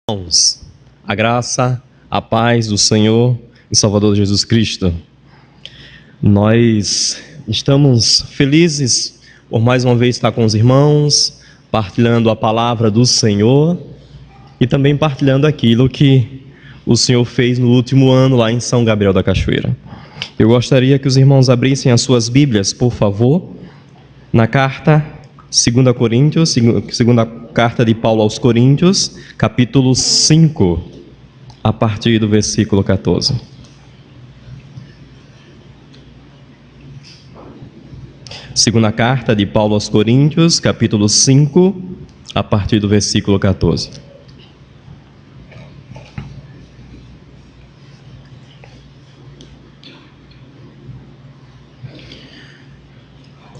Irmãos, a graça, a paz do Senhor e Salvador Jesus Cristo. Nós estamos felizes por mais uma vez estar com os irmãos, partilhando a palavra do Senhor e também partilhando aquilo que o Senhor fez no último ano lá em São Gabriel da Cachoeira. Eu gostaria que os irmãos abrissem as suas Bíblias, por favor, na carta 2 Coríntios, segunda carta de Paulo aos Coríntios, capítulo 5, a partir do versículo 14. Segunda carta de Paulo aos Coríntios, capítulo 5, a partir do versículo 14.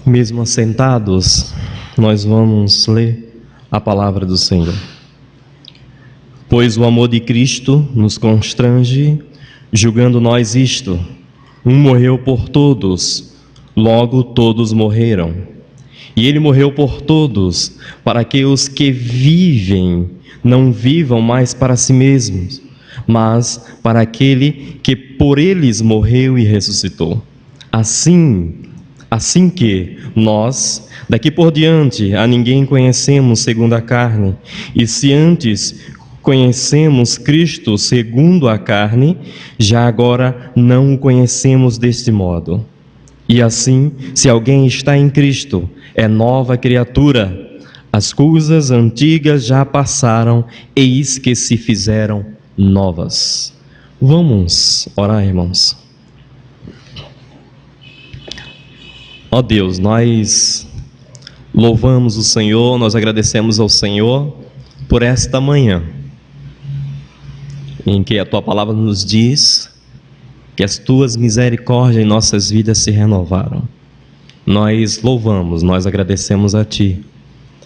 Mesmo assentados, nós vamos ler a palavra do Senhor. Pois o amor de Cristo nos constrange, julgando nós isto: um morreu por todos, logo todos morreram. E ele morreu por todos, para que os que vivem não vivam mais para si mesmos, mas para aquele que por eles morreu e ressuscitou. Assim que nós, daqui por diante, a ninguém conhecemos segundo a carne, e se antes conhecemos Cristo segundo a carne, já agora não o conhecemos deste modo. E assim, se alguém está em Cristo, é nova criatura. As coisas antigas já passaram, eis que se fizeram novas. Vamos orar, irmãos. Ó Deus, nós louvamos o Senhor, nós agradecemos ao Senhor por esta manhã, em que a Tua palavra nos diz que as Tuas misericórdias em nossas vidas se renovaram. Nós louvamos, nós agradecemos a Ti.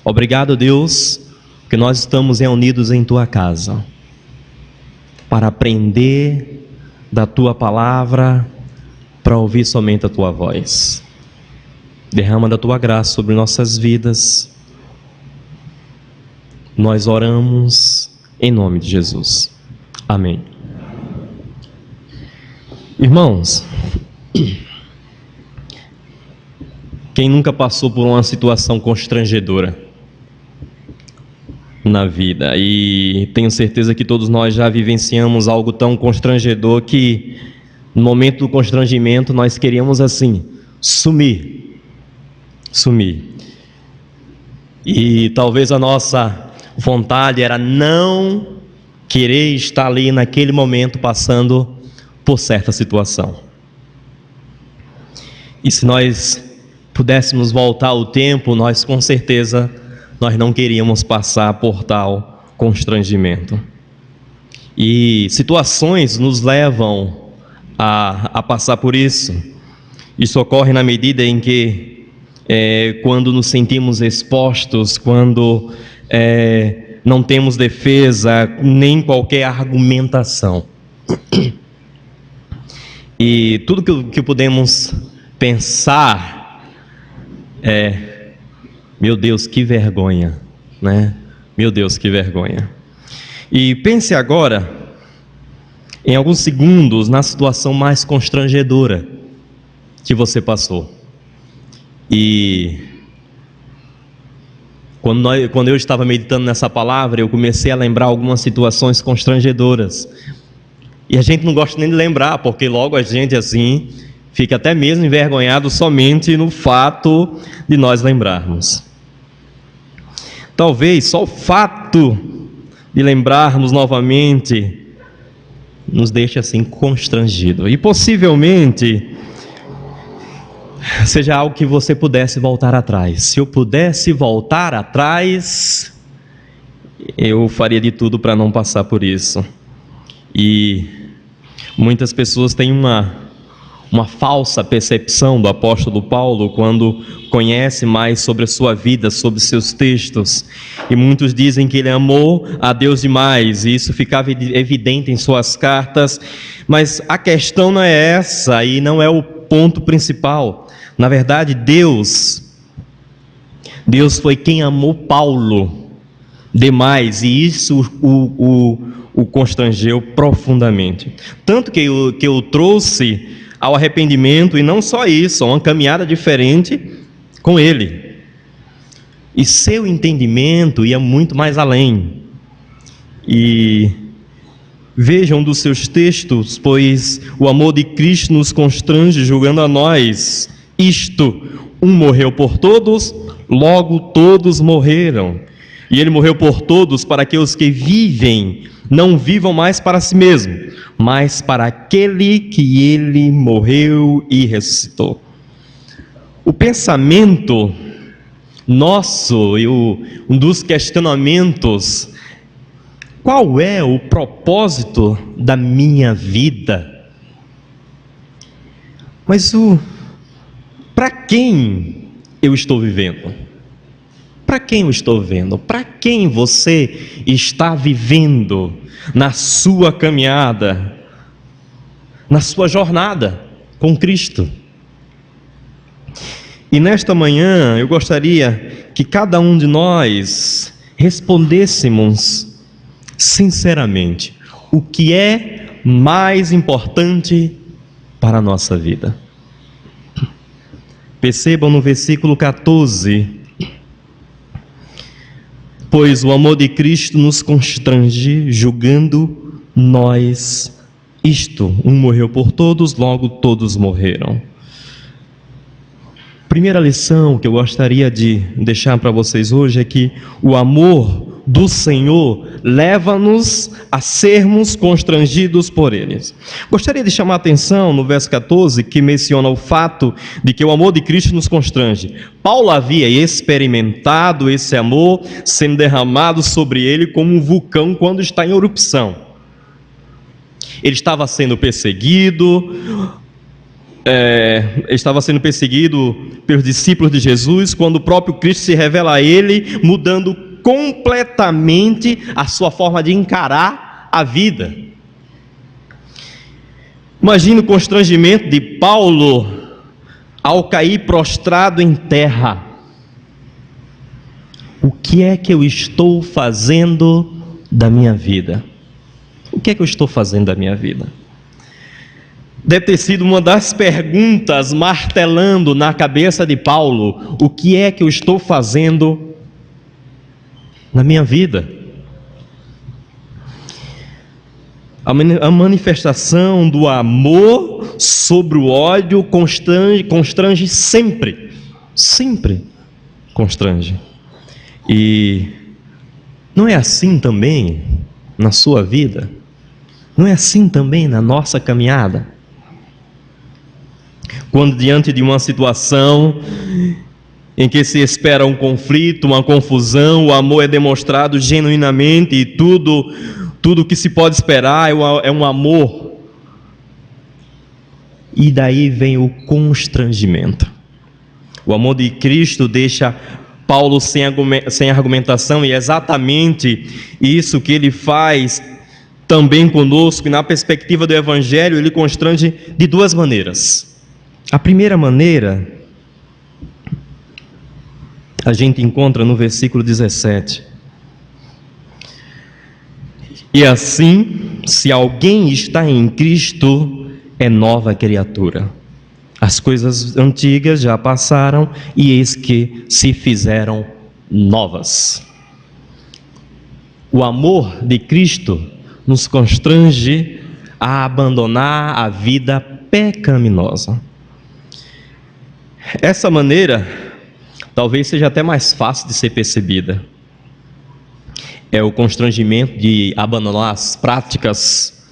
Obrigado, Deus, que nós estamos reunidos em Tua casa, para aprender da Tua palavra, para ouvir somente a Tua voz. Derrama da Tua graça sobre nossas vidas. Nós oramos em nome de Jesus. Amém. Irmãos, quem nunca passou por uma situação constrangedora na vida? E tenho certeza que todos nós já vivenciamos algo tão constrangedor que no momento do constrangimento nós queríamos assim, sumir. E talvez a nossa vontade era não querer estar ali naquele momento passando por certa situação. E se nós pudéssemos voltar ao tempo, nós com certeza nós não queríamos passar por tal constrangimento. E situações nos levam a passar por isso. Isso ocorre na medida em que quando nos sentimos expostos, quando não temos defesa, nem qualquer argumentação. E tudo que podemos pensar é: meu Deus, que vergonha, né? Meu Deus, que vergonha. E pense agora, em alguns segundos, na situação mais constrangedora que você passou. E quando eu estava meditando nessa palavra, eu comecei a lembrar algumas situações constrangedoras. E a gente não gosta nem de lembrar, porque logo a gente assim fica até mesmo envergonhado somente no fato de nós lembrarmos. Talvez só o fato de lembrarmos novamente nos deixe assim constrangido. E possivelmente seja algo que você pudesse voltar atrás. Se eu pudesse voltar atrás, eu faria de tudo para não passar por isso. E muitas pessoas têm uma falsa percepção do apóstolo Paulo quando conhece mais sobre a sua vida, sobre seus textos. E muitos dizem que ele amou a Deus demais, e isso ficava evidente em suas cartas. Mas a questão não é essa, e não é o ponto principal. Na verdade, Deus foi quem amou Paulo demais, e isso o constrangeu profundamente. Tanto que eu trouxe ao arrependimento, e não só isso, uma caminhada diferente com ele. E seu entendimento ia muito mais além. E veja um dos seus textos: pois o amor de Cristo nos constrange, julgando a nós isto: um morreu por todos, logo todos morreram. E ele morreu por todos, para que os que vivem não vivam mais para si mesmo, mas para aquele que ele morreu e ressuscitou. O pensamento nosso e um dos questionamentos: qual é o propósito da minha vida? Mas para quem eu estou vivendo? Para quem eu estou vivendo? Para quem você está vivendo na sua caminhada, na sua jornada com Cristo? E nesta manhã eu gostaria que cada um de nós respondêssemos sinceramente o que é mais importante para a nossa vida. Percebam no versículo 14: pois o amor de Cristo nos constrange, julgando nós isto: um morreu por todos, logo todos morreram. Primeira lição que eu gostaria de deixar para vocês hoje é que o amor do Senhor leva-nos a sermos constrangidos por eles. Gostaria de chamar a atenção no verso 14, que menciona o fato de que o amor de Cristo nos constrange. Paulo havia experimentado esse amor sendo derramado sobre ele como um vulcão quando está em erupção. Ele estava sendo perseguido, pelos discípulos de Jesus, quando o próprio Cristo se revela a ele, mudando completamente a sua forma de encarar a vida. Imagine o constrangimento de Paulo ao cair prostrado em terra. O que é que eu estou fazendo da minha vida? O que é que eu estou fazendo da minha vida? Deve ter sido uma das perguntas martelando na cabeça de Paulo: o que é que eu estou fazendo na minha vida? A manifestação do amor sobre o ódio constrange sempre, sempre constrange. E não é assim também na sua vida? Não é assim também na nossa caminhada? Quando diante de uma situação em que se espera um conflito, uma confusão, o amor é demonstrado genuinamente e tudo que se pode esperar é um amor. E daí vem o constrangimento. O amor de Cristo deixa Paulo sem argumentação, e é exatamente isso que ele faz também conosco. E na perspectiva do Evangelho, ele constrange de duas maneiras. A primeira maneira a gente encontra no versículo 17. E assim, se alguém está em Cristo, é nova criatura. As coisas antigas já passaram e eis que se fizeram novas. O amor de Cristo nos constrange a abandonar a vida pecaminosa. Essa maneira talvez seja até mais fácil de ser percebida. É o constrangimento de abandonar as práticas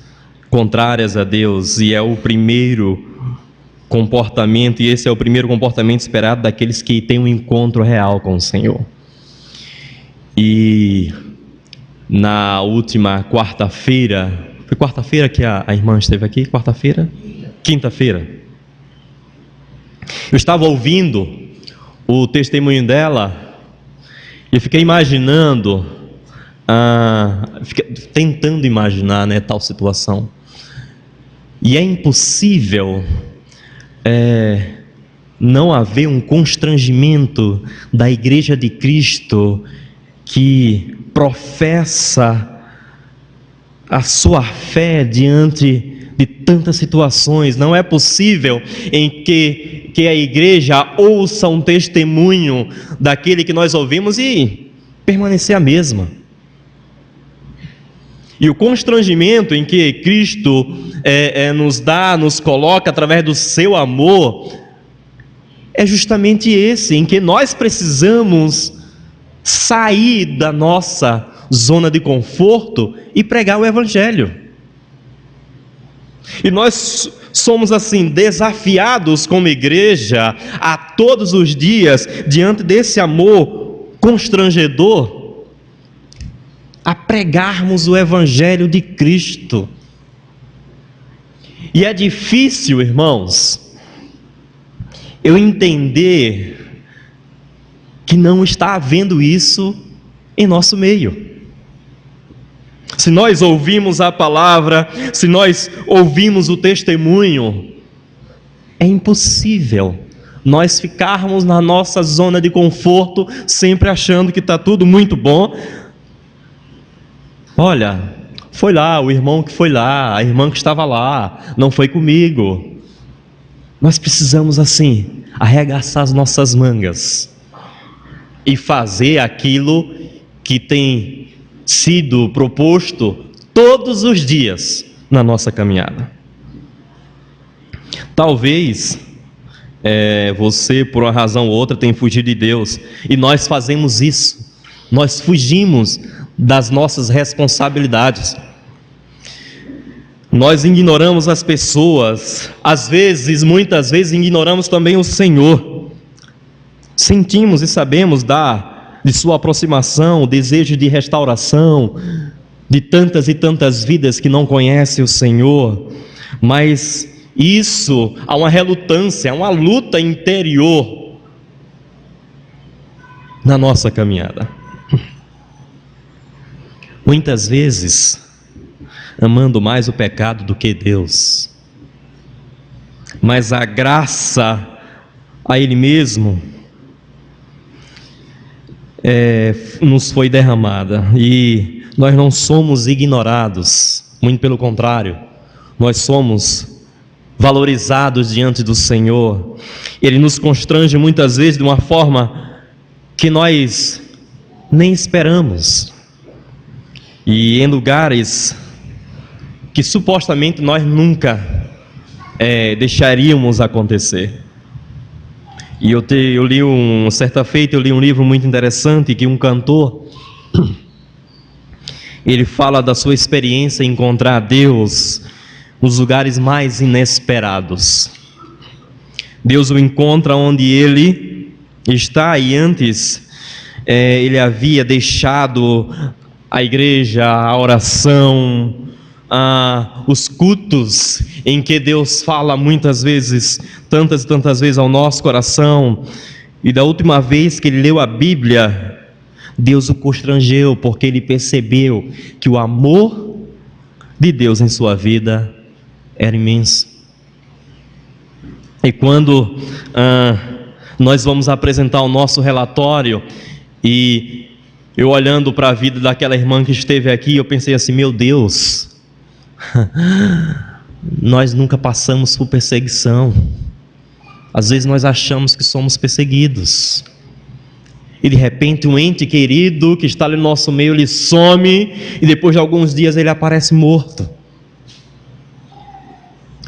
contrárias a Deus, e é o primeiro comportamento, e esse é o primeiro comportamento esperado daqueles que têm um encontro real com o Senhor. E na última quarta-feira, foi quarta-feira que a irmã esteve aqui? Quarta-feira? Quinta-feira. Eu estava ouvindo o testemunho dela e fiquei imaginando, tentando imaginar, tal situação. E é impossível não haver um constrangimento da Igreja de Cristo que professa a sua fé diante de tantas situações. Não é possível em que a igreja ouça um testemunho daquele que nós ouvimos e permanecer a mesma. E o constrangimento em que Cristo nos coloca através do seu amor, é justamente esse, em que nós precisamos sair da nossa zona de conforto e pregar o Evangelho. E nós somos assim desafiados como igreja a todos os dias, diante desse amor constrangedor, a pregarmos o Evangelho de Cristo. E é difícil, irmãos, eu entender que não está havendo isso em nosso meio. Se nós ouvimos a palavra, se nós ouvimos o testemunho, é impossível nós ficarmos na nossa zona de conforto, sempre achando que está tudo muito bom. Olha, foi lá, o irmão que foi lá, a irmã que estava lá, não foi comigo. Nós precisamos assim, arregaçar as nossas mangas e fazer aquilo que tem sido proposto todos os dias na nossa caminhada. Talvez você, por uma razão ou outra, tenha fugido de Deus, e nós fazemos isso, nós fugimos das nossas responsabilidades, nós ignoramos as pessoas, às vezes, muitas vezes ignoramos também o Senhor. Sentimos e sabemos de sua aproximação, o desejo de restauração de tantas e tantas vidas que não conhecem o Senhor, mas isso, há uma relutância, há uma luta interior na nossa caminhada. Muitas vezes, amando mais o pecado do que Deus, mas a graça a Ele mesmo nos foi derramada, e nós não somos ignorados, muito pelo contrário, nós somos valorizados diante do Senhor. Ele nos constrange muitas vezes de uma forma que nós nem esperamos, e em lugares que supostamente nós nunca deixaríamos acontecer. E certa feita eu li um livro muito interessante, que um cantor, ele fala da sua experiência em encontrar Deus nos lugares mais inesperados. Deus o encontra onde ele está, e antes ele havia deixado a igreja, a oração, os cultos em que Deus fala muitas vezes, tantas e tantas vezes ao nosso coração. E da última vez que ele leu a Bíblia, Deus o constrangeu, porque ele percebeu que o amor de Deus em sua vida era imenso. E quando nós vamos apresentar o nosso relatório, e eu olhando para a vida daquela irmã que esteve aqui, eu pensei assim: meu Deus, nós nunca passamos por perseguição. Às vezes nós achamos que somos perseguidos, e de repente um ente querido que está ali no nosso meio, ele some, e depois de alguns dias ele aparece morto.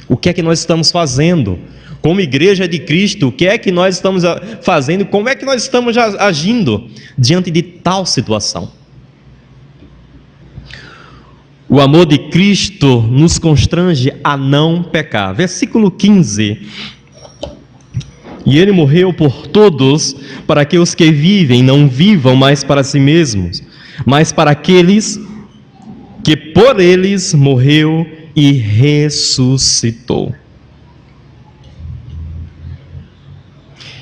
O que é que nós estamos fazendo? Como igreja de Cristo, o que é que nós estamos fazendo? Como é que nós estamos agindo diante de tal situação? O amor de Cristo nos constrange a não pecar. Versículo 15. E Ele morreu por todos, para que os que vivem não vivam mais para si mesmos, mas para aqueles que por eles morreu e ressuscitou.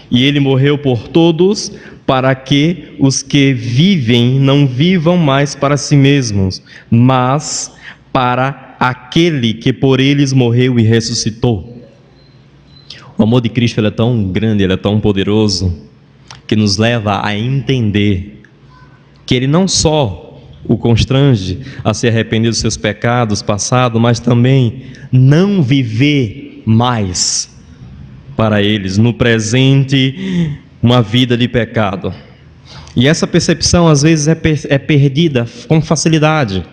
E Ele morreu por todos, para que os que vivem não vivam mais para si mesmos, mas para aquele que por eles morreu e ressuscitou. O amor de Cristo, ele é tão grande, ele é tão poderoso, que nos leva a entender que Ele não só o constrange a se arrepender dos seus pecados passados, mas também não viver mais para eles, no presente, uma vida de pecado. E essa percepção às vezes é perdida com facilidade.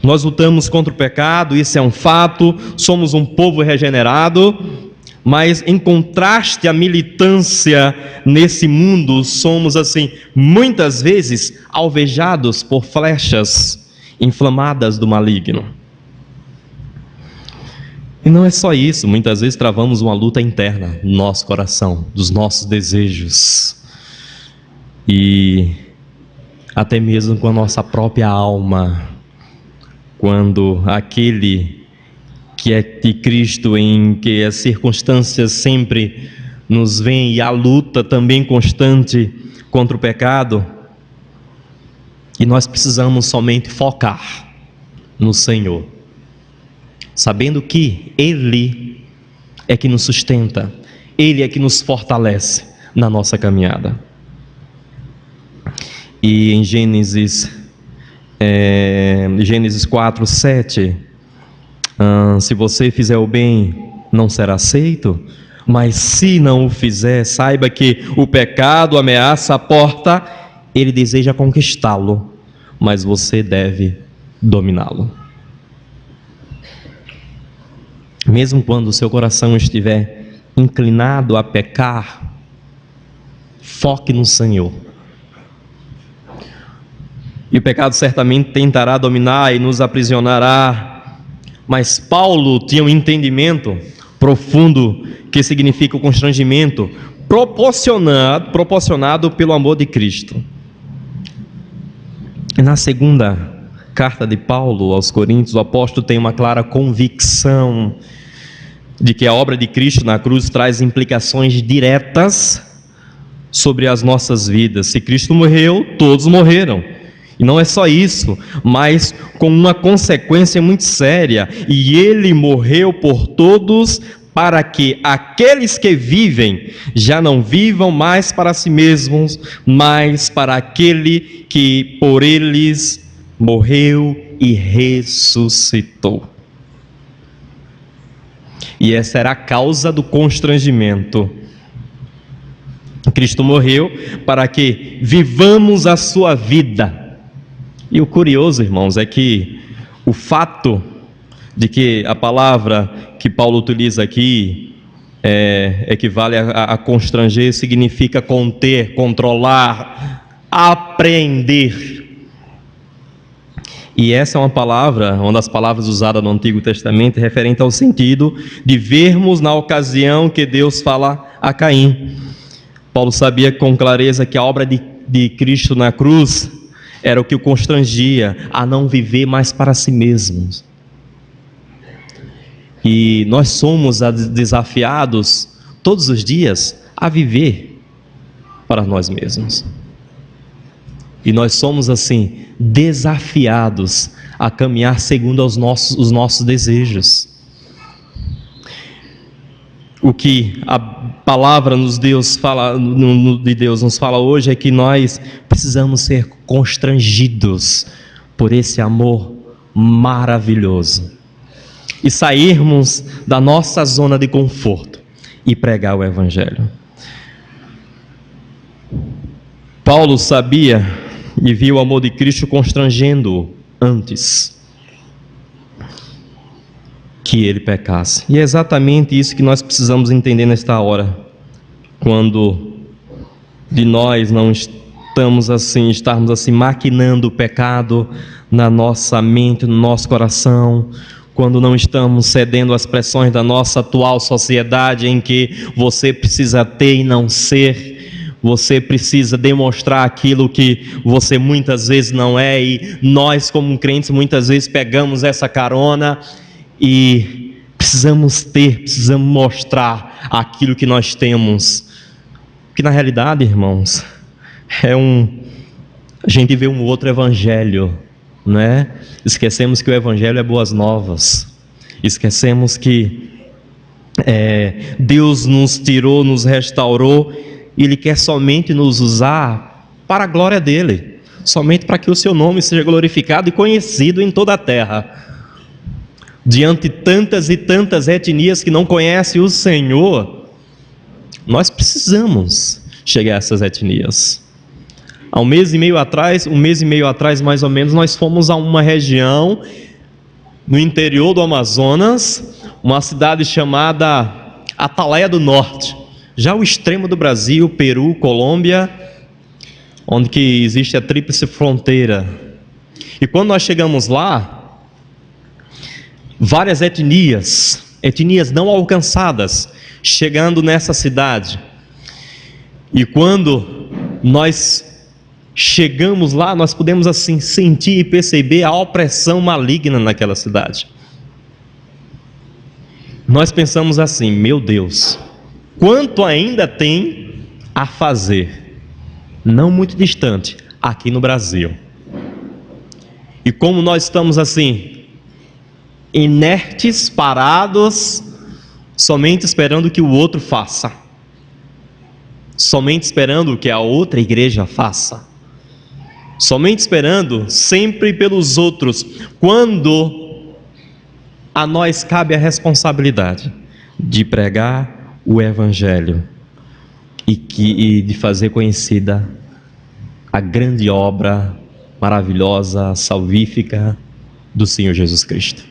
Nós lutamos contra o pecado, isso é um fato, somos um povo regenerado, mas em contraste à militância nesse mundo, somos assim, muitas vezes alvejados por flechas inflamadas do maligno. E não é só isso, muitas vezes travamos uma luta interna no nosso coração, dos nossos desejos, e até mesmo com a nossa própria alma, quando aquele que é de Cristo, em que as circunstâncias sempre nos vêm, e a luta também constante contra o pecado, e nós precisamos somente focar no Senhor, sabendo que Ele é que nos sustenta, Ele é que nos fortalece na nossa caminhada. E em Gênesis 4, 7, se você fizer o bem, não será aceito, mas se não o fizer, saiba que o pecado ameaça a porta, ele deseja conquistá-lo, mas você deve dominá-lo. Mesmo quando o seu coração estiver inclinado a pecar, foque no Senhor. E o pecado certamente tentará dominar e nos aprisionará, mas Paulo tinha um entendimento profundo que significa o constrangimento proporcionado pelo amor de Cristo. E na segunda carta de Paulo aos Coríntios, o apóstolo tem uma clara convicção de que a obra de Cristo na cruz traz implicações diretas sobre as nossas vidas. Se Cristo morreu, todos morreram. E não é só isso, mas com uma consequência muito séria. E Ele morreu por todos, para que aqueles que vivem já não vivam mais para si mesmos, mas para aquele que por eles morreu e ressuscitou. E essa era a causa do constrangimento. Cristo morreu para que vivamos a sua vida. E o curioso, irmãos, é que o fato de que a palavra que Paulo utiliza aqui equivale a constranger, significa conter, controlar, apreender. E essa é uma das palavras usadas no Antigo Testamento, referente ao sentido de vermos na ocasião que Deus fala a Caim. Paulo sabia com clareza que a obra de Cristo na cruz era o que o constrangia a não viver mais para si mesmos. E nós somos desafiados todos os dias a viver para nós mesmos. E nós somos assim desafiados a caminhar segundo os nossos desejos. O que a palavra de Deus nos fala hoje é que nós precisamos ser constrangidos por esse amor maravilhoso e sairmos da nossa zona de conforto e pregar o Evangelho. Paulo sabia e viu o amor de Cristo constrangendo-o antes que ele pecasse. E é exatamente isso que nós precisamos entender nesta hora, quando de nós não estarmos assim maquinando o pecado na nossa mente, no nosso coração, quando não estamos cedendo às pressões da nossa atual sociedade, em que você precisa ter e não ser, você precisa demonstrar aquilo que você muitas vezes não é, e nós como crentes muitas vezes pegamos essa carona e precisamos mostrar aquilo que nós temos, que na realidade, irmãos, a gente vê um outro evangelho, né? Esquecemos que o evangelho é boas novas, esquecemos que Deus nos tirou, nos restaurou, e Ele quer somente nos usar para a glória dEle. somente para que o seu nome seja glorificado e conhecido em toda a terra. Diante de tantas e tantas etnias que não conhecem o Senhor, nós precisamos chegar a essas etnias. Há um mês e meio atrás mais ou menos, nós fomos a uma região no interior do Amazonas, uma cidade chamada Atalaia do Norte, já o extremo do Brasil, Peru, Colômbia, onde que existe a tríplice fronteira. E quando nós chegamos lá, várias etnias não alcançadas, chegando nessa cidade. E quando nós chegamos lá, nós podemos assim sentir e perceber a opressão maligna naquela cidade. Nós pensamos assim: meu Deus, quanto ainda tem a fazer, não muito distante, aqui no Brasil. E como nós estamos assim, inertes, parados, somente esperando que o outro faça, somente esperando que a outra igreja faça, somente esperando sempre pelos outros, quando a nós cabe a responsabilidade de pregar o Evangelho e de fazer conhecida a grande obra maravilhosa, salvífica do Senhor Jesus Cristo.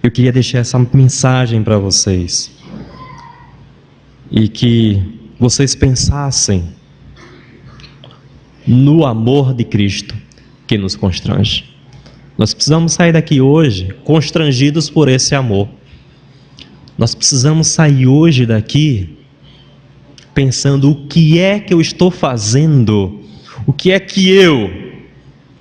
Eu queria deixar essa mensagem para vocês e que vocês pensassem no amor de Cristo que nos constrange. Nós precisamos sair daqui hoje constrangidos por esse amor. Nós precisamos sair hoje daqui pensando: o que é que eu estou fazendo? O que é que eu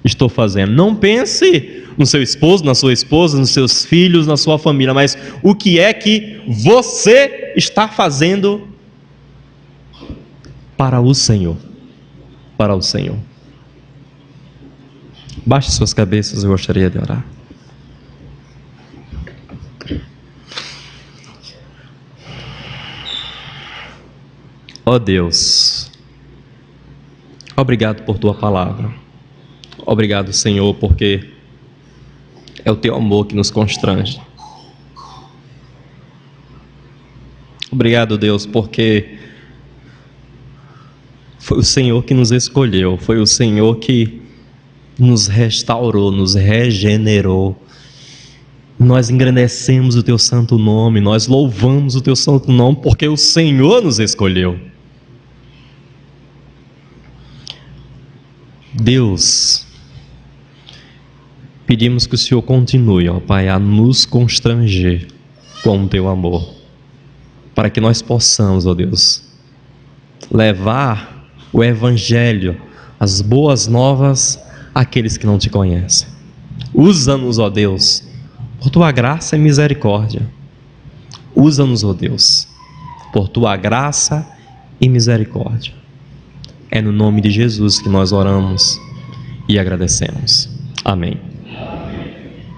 estou fazendo? Não pense no seu esposo, na sua esposa, nos seus filhos, na sua família, mas o que é que você está fazendo para o Senhor? Para o Senhor. Baixe suas cabeças, eu gostaria de orar. Ó Deus, obrigado por tua palavra. Obrigado, Senhor, porque é o teu amor que nos constrange. Obrigado, Deus, porque foi o Senhor que nos escolheu, foi o Senhor que nos restaurou, nos regenerou. Nós engrandecemos o teu santo nome, nós louvamos o teu santo nome, porque o Senhor nos escolheu. Deus, pedimos que o Senhor continue, ó Pai, a nos constranger com o teu amor, para que nós possamos, ó Deus, levar o Evangelho, as boas novas, àqueles que não te conhecem. Usa-nos, ó Deus, por tua graça e misericórdia. Usa-nos, ó Deus, por tua graça e misericórdia. É no nome de Jesus que nós oramos e agradecemos. Amém.